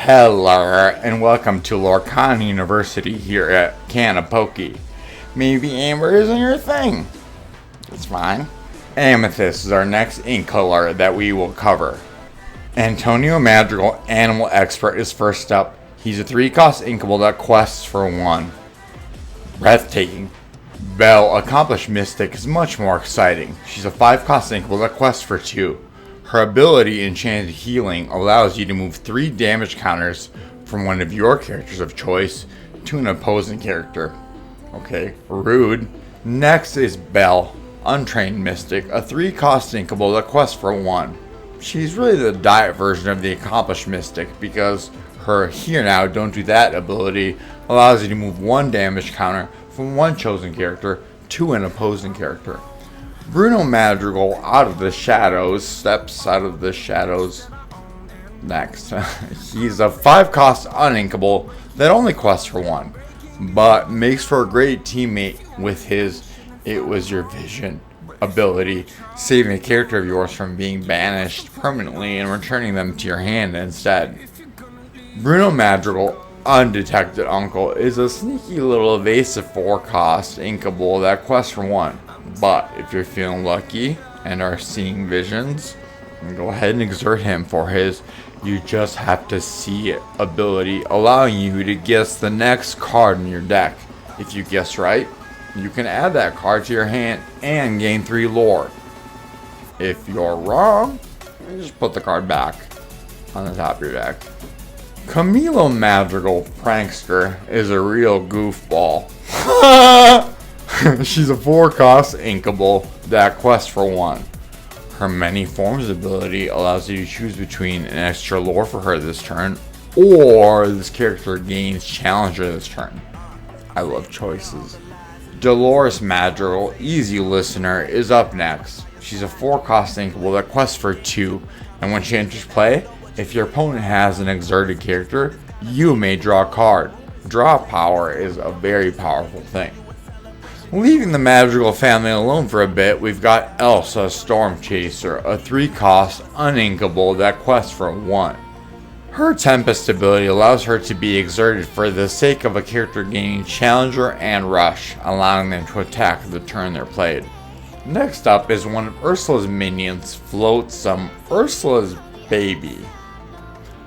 Hello, and welcome to Lorcana University here at Canapoke. Maybe amber isn't your thing. It's fine. Amethyst is our next ink color that we will cover. Antonio Madrigal, Animal Expert, is first up. He's a 3-cost inkable that quests for 1. Breathtaking. Belle, Accomplished Mystic, is much more exciting. She's a 5-cost inkable that quests for 2. Her ability, Enchanted Healing, allows you to move 3 damage counters from one of your characters of choice to an opposing character. Okay, rude. Next is Belle, Untrained Mystic, a 3-cost inkable that quests for 1. She's really the diet version of the Accomplished Mystic because her Here Now, Don't Do That ability allows you to move 1 damage counter from one chosen character to an opposing character. Bruno Madrigal, out of the shadows, steps out of the shadows next. He's a 5-cost uninkable that only quests for 1, but makes for a great teammate with his It Was Your Vision ability, saving a character of yours from being banished permanently and returning them to your hand instead. Bruno Madrigal, Undetected Uncle, is a sneaky little evasive 4-cost inkable that quests for 1. But if you're feeling lucky and are seeing visions, go ahead and exert him for his You Just Have to See It ability, allowing you to guess the next card in your deck. If you guess right, you can add that card to your hand and gain 3 lore. If you're wrong, you just put the card back on the top of your deck. Camilo Madrigal, Prankster, is a real goofball. She's a 4-cost inkable that quests for 1. Her Many Forms ability allows you to choose between an extra lore for her this turn, or this character gains Challenger this turn. I love choices. Dolores Madrigal, Easy Listener, is up next. She's a 4-cost inkable that quests for 2, and when she enters play, if your opponent has an exerted character, you may draw a card. Draw power is a very powerful thing. Leaving the Madrigal family alone for a bit, we've got Elsa Storm Chaser, a 3-cost uninkable that quests for 1. Her Tempest ability allows her to be exerted for the sake of a character gaining Challenger and Rush, allowing them to attack the turn they're played. Next up is one of Ursula's minions, Floatsome, Ursula's Baby,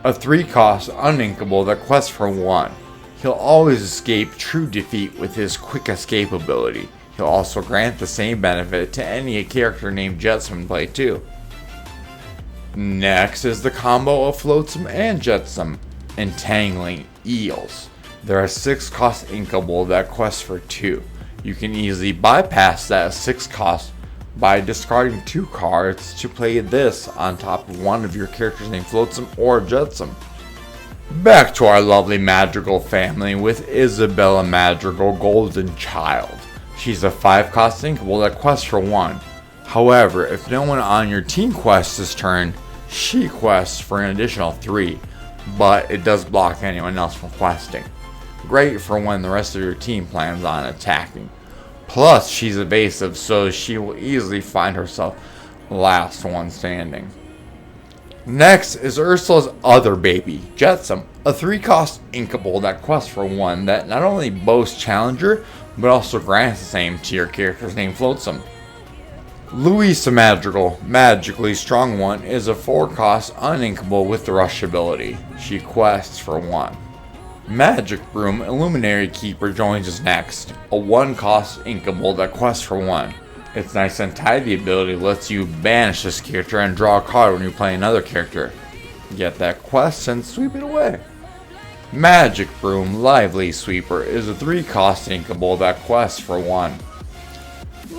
a 3-cost uninkable that quests for 1. He'll always escape true defeat with his Quick Escape ability. He'll also grant the same benefit to any character named Jetsam in play too. Next is the combo of Floatsome and Jetsam, Entangling Eels. They're a 6-cost inkable that quests for 2. You can easily bypass that 6-cost by discarding 2 cards to play this on top of one of your characters named Floatsome or Jetsam. Back to our lovely Madrigal family with Isabella Madrigal, Golden Child. She's a 5-cost inkable that quests for 1. However, if no one on your team quests this turn, she quests for an additional 3, but it does block anyone else from questing. Great for when the rest of your team plans on attacking. Plus, she's evasive, so she will easily find herself last one standing. Next is Ursula's other baby, Jetsam, a 3-cost inkable that quests for 1 that not only boasts Challenger, but also grants the same to your character's name Floatsome. Louisa Madrigal, Magically Strong One, is a 4-cost uninkable with the Rush ability. She quests for 1. Magic Broom, Illuminary Keeper, joins us next, a 1-cost inkable that quests for 1. Its nice and tidy ability lets you banish this character and draw a card when you play another character. Get that quest and sweep it away. Magic Broom, Lively Sweeper, is a 3-cost inkable that quests for 1.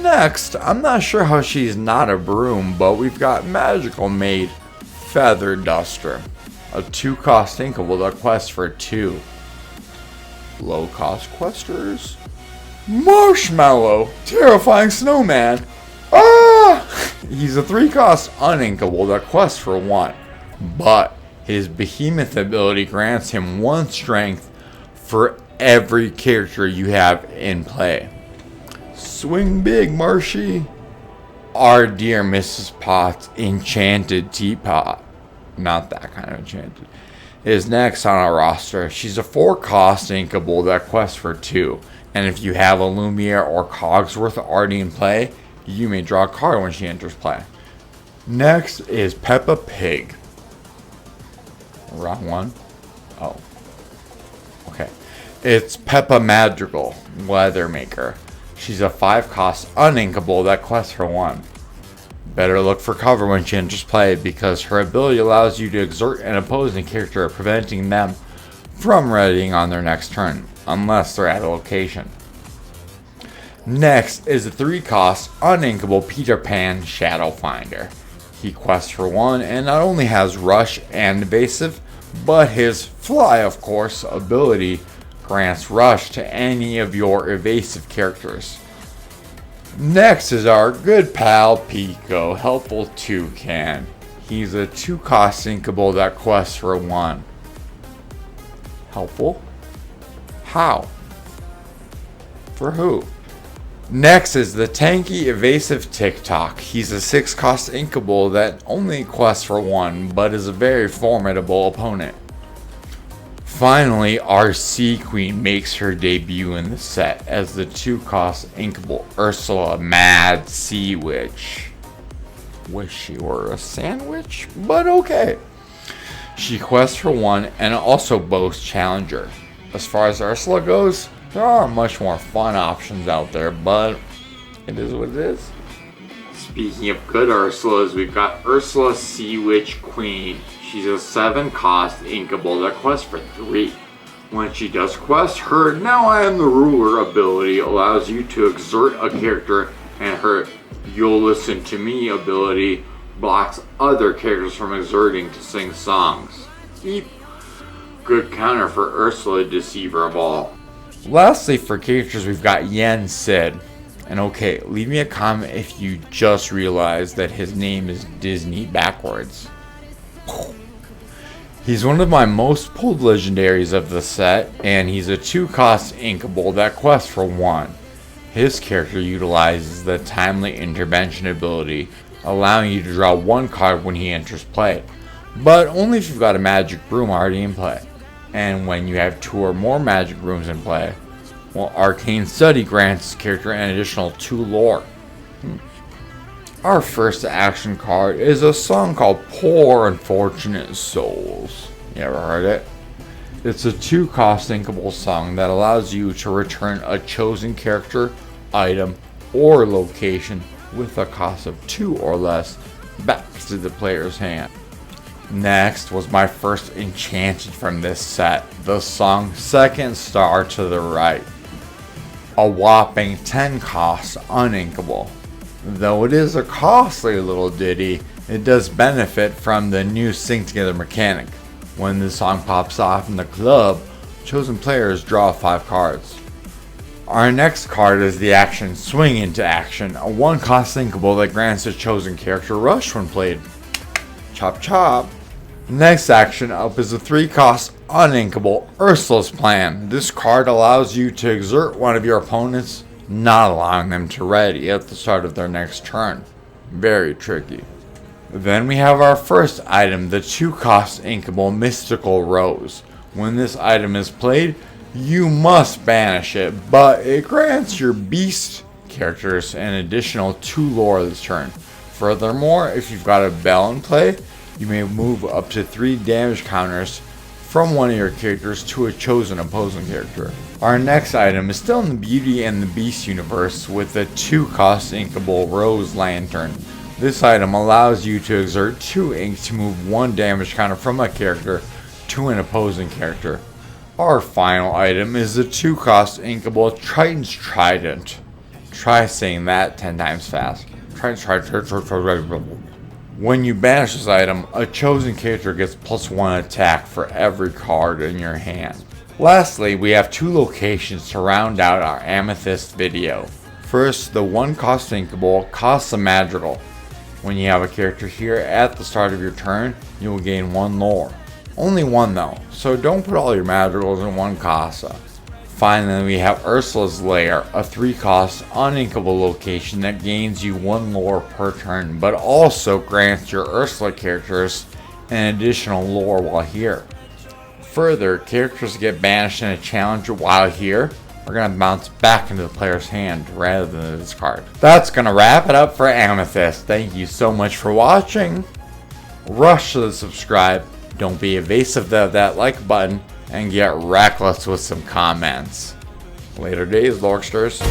Next, I'm not sure how she's not a broom, but we've got Magical Maid, Feather Duster, a 2-cost inkable that quests for 2. Low-cost questers. Marshmallow, Terrifying Snowman. He's a 3-cost uninkable that quests for 1, but his Behemoth ability grants him 1 strength for every character you have in play. Swing big, Marshy. Our dear Mrs. Potts, Enchanted Teapot. Not that kind of enchanted. is next on our roster. She's a 4-cost inkable that quests for 2. And if you have a Lumiere or Cogsworth already in play, you may draw a card when she enters play. Next is Peppa Pig. Wrong one? Oh. Okay. It's Peppa Madrigal, Weathermaker. She's a 5-cost uninkable that quests for 1. Better look for cover when she enters play because her ability allows you to exert an opposing character, preventing them from readying on their next turn, unless they're at a location. Next is a 3-cost uninkable Peter Pan Shadow Finder. He quests for 1 and not only has rush and evasive, but his fly, of course, ability grants rush to any of your evasive characters. Next is our good pal Pico, helpful toucan. He's a 2-cost inkable that quests for 1. Helpful? How? For who? Next is the tanky evasive TikTok. He's a 6-cost inkable that only quests for 1, but is a very formidable opponent. Finally, our Sea Queen makes her debut in the set as the 2-cost inkable Ursula Mad Sea Witch. Wish she were a sandwich, but okay. She quests for 1 and also boasts Challenger. As far as Ursula goes, there are much more fun options out there, but it is what it is. Speaking of good Ursulas, we've got Ursula Sea Witch Queen. She's a 7-cost inkable that quests for 3. When she does quest, her Now I Am the Ruler ability allows you to exert a character, and her You'll Listen to Me ability blocks other characters from exerting to sing songs. Eep. Good counter for Ursula, Deceiver of All. Lastly, for characters, we've got Yen Sid. And okay, leave me a comment if you just realized that his name is Disney backwards. He's one of my most pulled legendaries of the set, and he's a 2-cost inkable that quests for 1. His character utilizes the Timely Intervention ability, allowing you to draw 1 card when he enters play, but only if you've got a magic broom already in play. And when you have 2 or more magic brooms in play, well, Arcane Study grants his character an additional 2 lore. Our first action card is a song called Poor Unfortunate Souls. You ever heard it? It's a 2-cost inkable song that allows you to return a chosen character, item, or location with a cost of 2 or less back to the player's hand. Next was my first enchanted from this set, the song Second Star to the Right. A whopping 10 cost uninkable. Though it is a costly little ditty, it does benefit from the new sync together mechanic. When this song pops off in the club, chosen players draw 5 cards. Our next card is the action Swing Into Action, a 1-cost inkable that grants a chosen character rush when played. Chop chop. Next action up is a 3-cost uninkable Ursula's Plan. This card allows you to exert one of your opponents, not allowing them to ready at the start of their next turn. Very tricky. Then we have our first item, the 2-cost inkable Mystical Rose. When this item is played, you must banish it, but it grants your beast characters an additional 2 lore this turn. Furthermore, if you've got a Bell in play, you may move up to 3 damage counters from one of your characters to a chosen opposing character. Our next item is still in the Beauty and the Beast universe with the 2-cost inkable Rose Lantern. This item allows you to exert 2 ink to move 1 damage counter from a character to an opposing character. Our final item is the 2-cost inkable Triton's Trident. Try saying that 10 times fast. When you banish this item, a chosen character gets +1 attack for every card in your hand. Lastly, we have 2 locations to round out our Amethyst video. First, the 1-cost inkable Casa Madrigal. When you have a character here at the start of your turn, you will gain 1 lore. Only 1 though, so don't put all your madrigals in 1 casa. Finally, we have Ursula's Lair, a 3-cost uninkable location that gains you 1 lore per turn, but also grants your Ursula characters an additional lore while here. Further, characters get banished in a challenge while here are going to bounce back into the player's hand rather than the discard. That's going to wrap it up for Amethyst. Thank you so much for watching. Rush to the subscribe. Don't be evasive of that like button. And get reckless with some comments. Later days, Lorksters.